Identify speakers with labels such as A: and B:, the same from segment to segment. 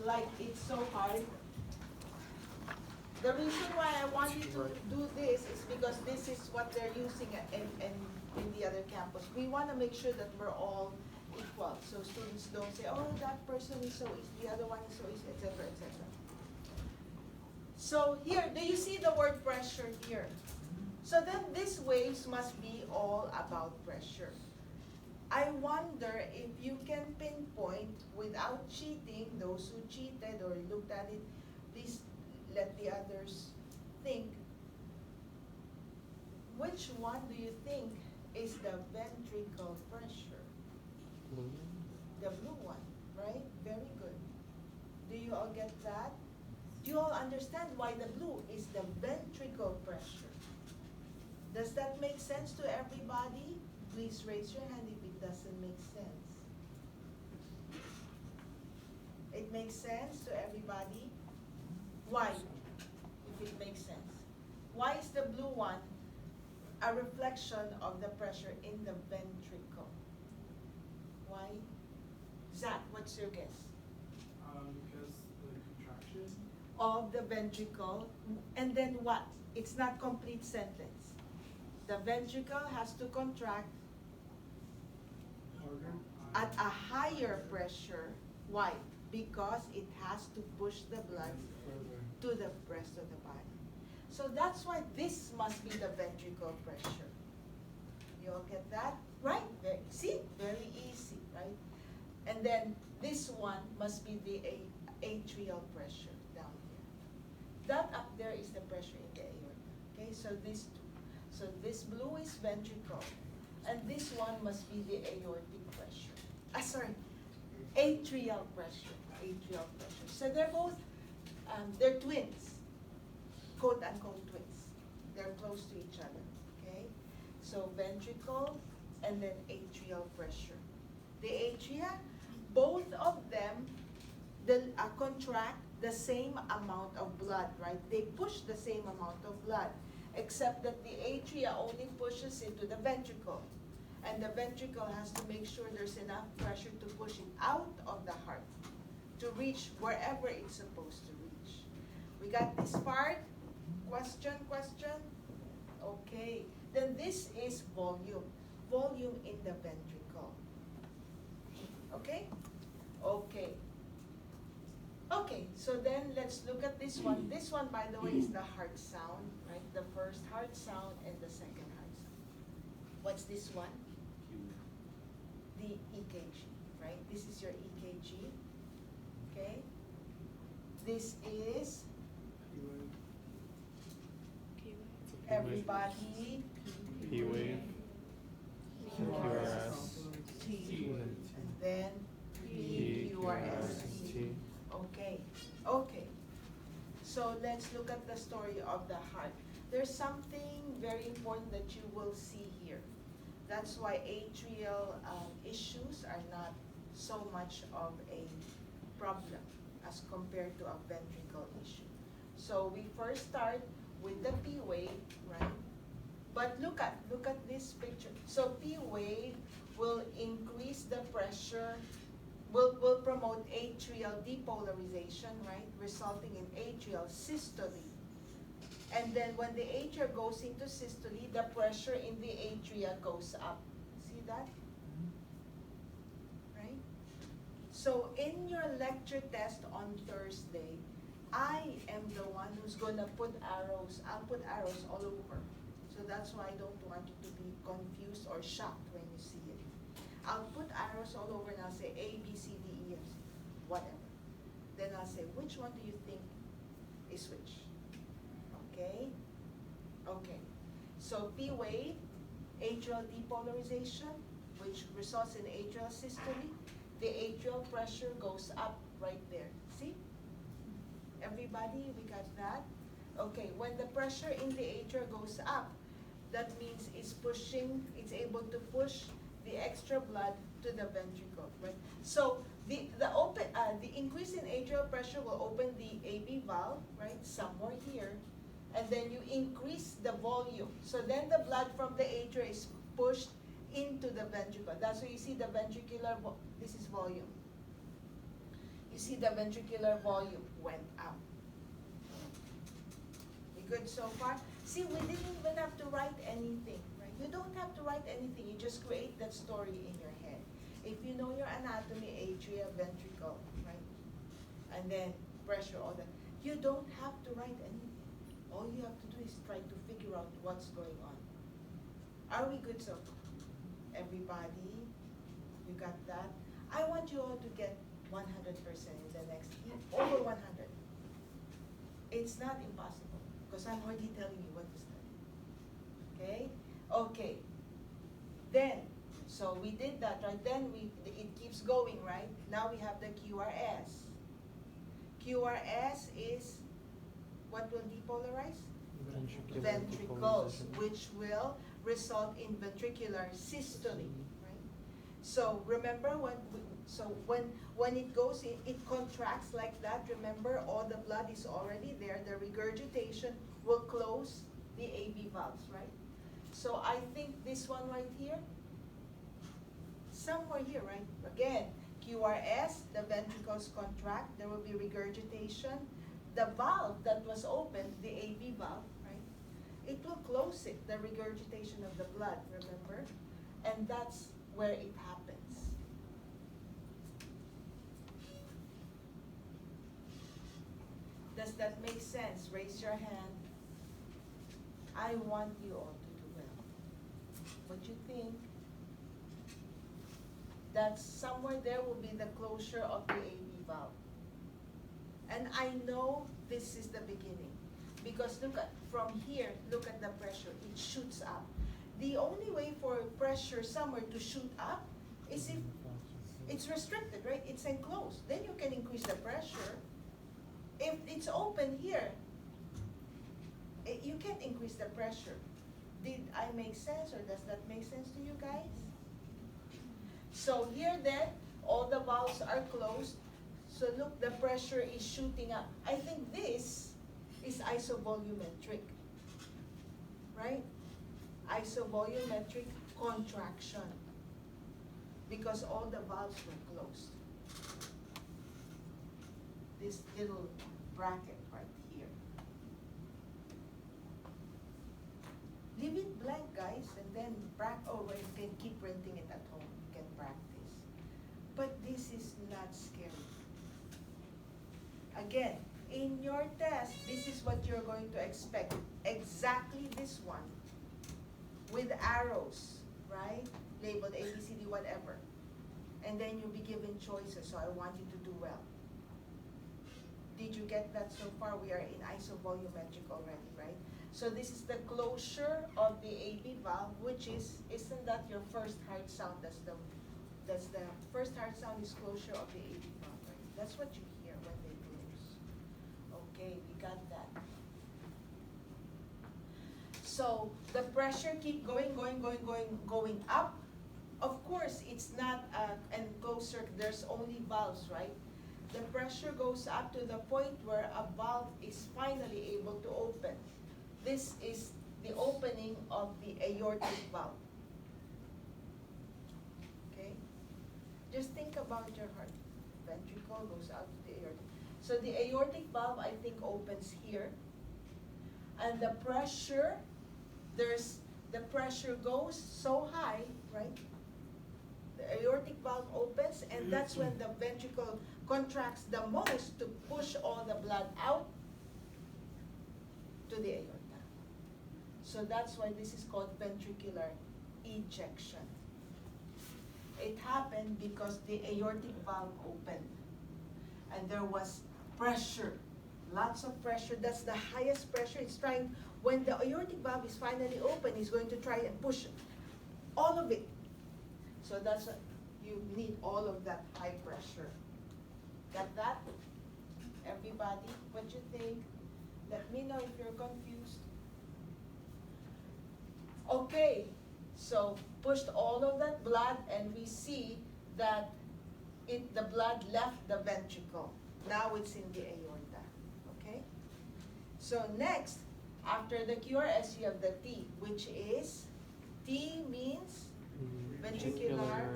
A: like it's so hard. The reason why I want you to do this is because this is what they're using in the other campus. We want to make sure that we're all equal, so students don't say, oh, that person is so easy, the other one is so easy, etc., etc. So here, do you see the word pressure here? So then these waves must be all about pressure. I wonder if you can pinpoint without cheating, those who cheated or looked at it, please let the others think. Which one do you think is the ventricle pressure? The blue one, right? Very good. Do you all get that? Do you all understand why the blue is the ventricle pressure? Does that make sense to everybody? Please raise your hand if it doesn't make sense. It makes sense to everybody? Why? If it makes sense. Why is the blue one a reflection of the pressure in the ventricle? Why? Zach, what's your guess?
B: Because the contraction.
A: Of the ventricle, and then what? It's not complete sentence. The ventricle has to contract
B: Harder.
A: at a higher pressure. Why? Because it has to push the blood
B: Further.
A: to the rest of the body. So that's why this must be the ventricle pressure. You all get that? Right? See? Very easy, right? And then this one must be the atrial pressure down here. That up there is the pressure in the aorta. Okay, so these two. So this blue is ventricle, and this one must be the aortic pressure. Atrial pressure. Atrial pressure. So they're both, they're twins, quote unquote twins. They're close to each other. Okay, so ventricle and then atrial pressure. The atria, both of them contract the same amount of blood, right? They push the same amount of blood, except that the atria only pushes into the ventricle. And the ventricle has to make sure there's enough pressure to push it out of the heart to reach wherever it's supposed to reach. We got this part? Question? Okay. Then this is volume. Volume in the ventricle. Okay? Okay. Okay, so then let's look at this one. This one, by the way, is the heart sound, right? The first heart sound and the second heart sound. What's this one? The EKG, right? This is your EKG, okay? This is, everybody,
C: P wave, QRS,
A: T, and then PQRS. Okay, okay. So let's look at the story of the heart. There's something very important that you will see here. That's why atrial issues are not so much of a problem as compared to a ventricle issue. So we first start with the P wave, right? But look at this picture. So P wave will increase the pressure, will promote atrial depolarization, right? Resulting in atrial systole. And then when the atria goes into systole, the pressure in the atria goes up. See that? Right? So in your lecture test on Thursday, I am the one who's gonna put arrows. I'll put arrows all over. So that's why I don't want you to be confused or shocked when you see it. I'll put arrows all over and I'll say A, B, C, D, E, F, whatever. Then I'll say, which one do you think is which? Okay? Okay. So P wave, atrial depolarization, which results in atrial systole. The atrial pressure goes up right there. See? Everybody, we got that? Okay, when the pressure in the atria goes up, that means it's able to push the extra blood to the ventricle, right? So the increase in atrial pressure will open the AV valve, right, somewhere here, and then you increase the volume. So then the blood from the atria is pushed into the ventricle. That's why you see the ventricular, this is volume. You see the ventricular volume went up. You good so far? See, we didn't even have to write anything, right? You don't have to write anything. You just create that story in your head. If you know your anatomy, atria, ventricle, right? And then pressure, all that. You don't have to write anything. All you have to do is try to figure out what's going on. Are we good so far? Everybody, you got that? I want you all to get 100% in the next year, over 100. It's not impossible, because I'm already telling you what to study. Okay? Okay. Then, so we did that, right? Then it keeps going, right? Now we have the QRS. QRS is, what will depolarize? Ventricles, which will result in ventricular systole, right? So remember when it goes in, it contracts like that. Remember, all the blood is already there. The regurgitation will close the AV valves, right? So I think this one right here, somewhere here, right? Again, QRS, the ventricles contract, there will be regurgitation. The valve that was opened, the AV valve, right? It will close it, the regurgitation of the blood, remember? And that's where it happens. Does that make sense? Raise your hand. I want you all to do well. What you think? That somewhere there will be the closure of the AV valve. And I know this is the beginning. Because look at, from here, look at the pressure. It shoots up. The only way for pressure somewhere to shoot up is if it's restricted, right? It's enclosed. Then you can increase the pressure. If it's open here, you can't increase the pressure. Did I make sense, or does that make sense to you guys? So here then, all the valves are closed. So look, the pressure is shooting up. I think this is isovolumetric, right? Isovolumetric contraction, because all the valves were closed. This little bracket right here. Leave it blank, guys, and then you can keep printing it at home. You can practice. But this is not scary. Again, in your test, this is what you're going to expect. Exactly this one. With arrows, right? Labeled A, B, C, D, whatever. And then you'll be given choices, so I want you to do well. Did you get that so far? We are in isovolumetric already, right? So this is the closure of the AV valve, which isn't that your first heart sound? That's the first heart sound is closure of the AV valve, right? That's what you hear when they close. Okay, we got that. So the pressure keep going up. Of course, it's not an enclosed circuit. There's only valves, right? The pressure goes up to the point where a valve is finally able to open. This is the opening of the aortic valve. Okay? Just think about your heart. Ventricle goes out to the aortic. So the aortic valve, I think, opens here. And the pressure, the pressure goes so high, right? The aortic valve opens, and that's when the ventricle contracts the most to push all the blood out to the aorta. So that's why this is called ventricular ejection. It happened because the aortic valve opened, and there was pressure, lots of pressure. That's the highest pressure. It's trying, when the aortic valve is finally open, it's going to try and push all of it. So that's what you need, all of that high pressure. Got that? Everybody, what you think? Let me know if you're confused. Okay, so pushed all of that blood, and we see that the blood left the ventricle. Now it's in the aorta, okay? So next, after the QRS, you have the T, which is, T means ventricular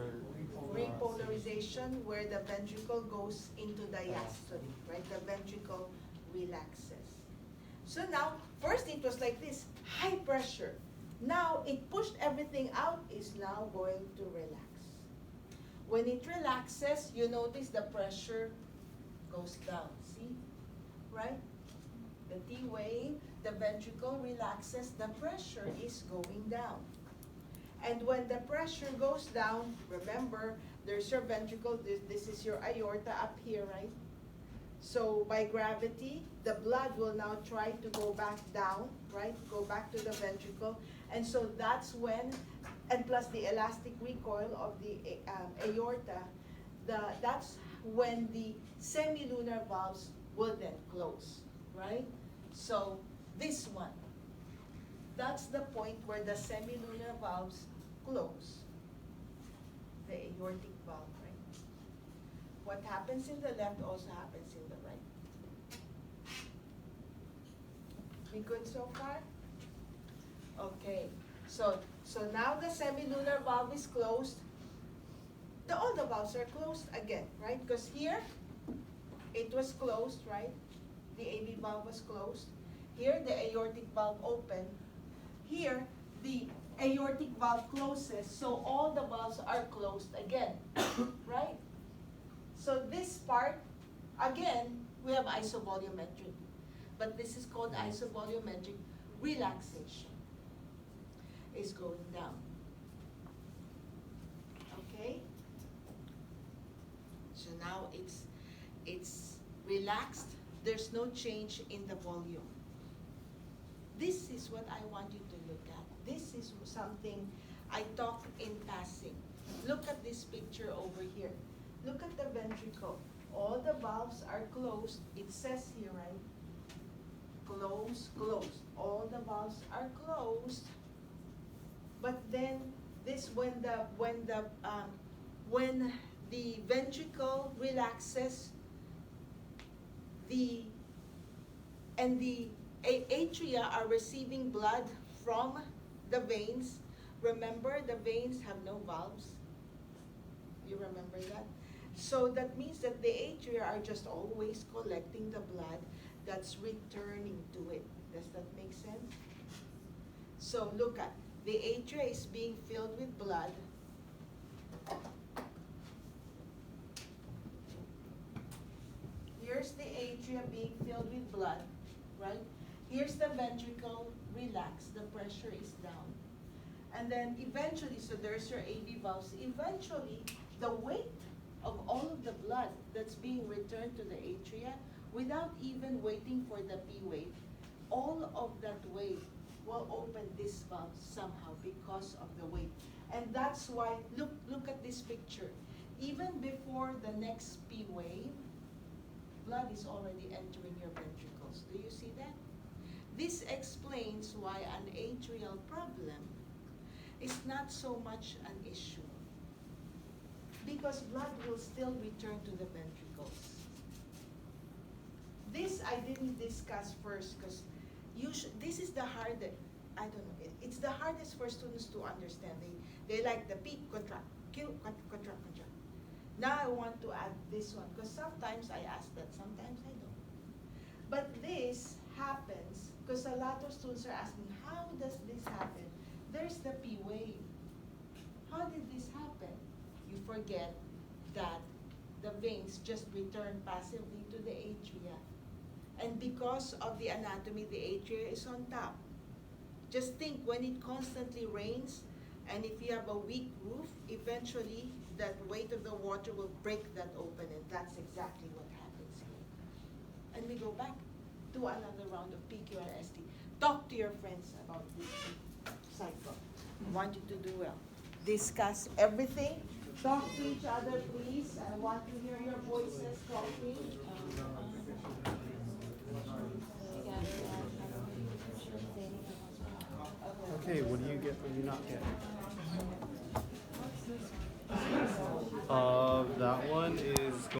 A: repolarization, where the ventricle goes into diastole, right? The ventricle relaxes. So now, first it was like this, high pressure. Now it pushed everything out, is now going to relax. When it relaxes, you notice the pressure goes down, see? Right? The T wave, the ventricle relaxes, the pressure is going down. And when the pressure goes down, remember, there's your ventricle, this is your aorta up here, right? So by gravity, the blood will now try to go back down, right? Go back to the ventricle. And so that's when, and plus the elastic recoil of the aorta, that's when the semilunar valves will then close, right? So this one, that's the point where the semilunar valves close, the aortic valve, right? What happens in the left also happens in the right. We good so far? Okay, so now the semilunar valve is closed. All the valves are closed again, right? Because here, it was closed, right? The AV valve was closed. Here, the aortic valve open. Here, the aortic valve closes, so all the valves are closed again, right? So this part, again, we have isovolumetric, but this is called isovolumetric relaxation. Is going down. Okay? So now it's relaxed. There's no change in the volume. This is what I want you to look at. This is something I talk in passing. Look at this picture over here. Look at the ventricle. All the valves are closed. It says here, right? Closed, closed. All the valves are closed. But then this, when the ventricle relaxes, the atria are receiving blood from the veins. Remember, the veins have no valves. You remember that? So that means that the atria are just always collecting the blood that's returning to it. Does that make sense? So look at, the atria is being filled with blood. Here's the atria being filled with blood, right? Here's the ventricle relaxed, the pressure is down. And then eventually, so there's your AV valves, eventually the weight of all of the blood that's being returned to the atria, without even waiting for the P wave, all of that weight will open this valve somehow because of the weight. And that's why, look at this picture. Even before the next P wave, blood is already entering your ventricles. Do you see that? This explains why an atrial problem is not so much an issue, because blood will still return to the ventricles. This I didn't discuss first, because this is the hardest, I don't know, it's the hardest for students to understand. They like the peak, contract, Q, contract. Now I want to add this one, because sometimes I ask that, sometimes I don't. But this happens, because a lot of students are asking, how does this happen? There's the P wave. How did this happen? You forget that the veins just return passively to the atria. And because of the anatomy, the atria is on top. Just think, when it constantly rains, and if you have a weak roof, eventually that weight of the water will break that open, and that's exactly what happens here. And we go back to another round of PQRST. Talk to your friends about this cycle. I want you to do well. Discuss everything. Talk to each other, please. I want to hear your voices talking.
C: Okay, what do you get, what do you not get? That one is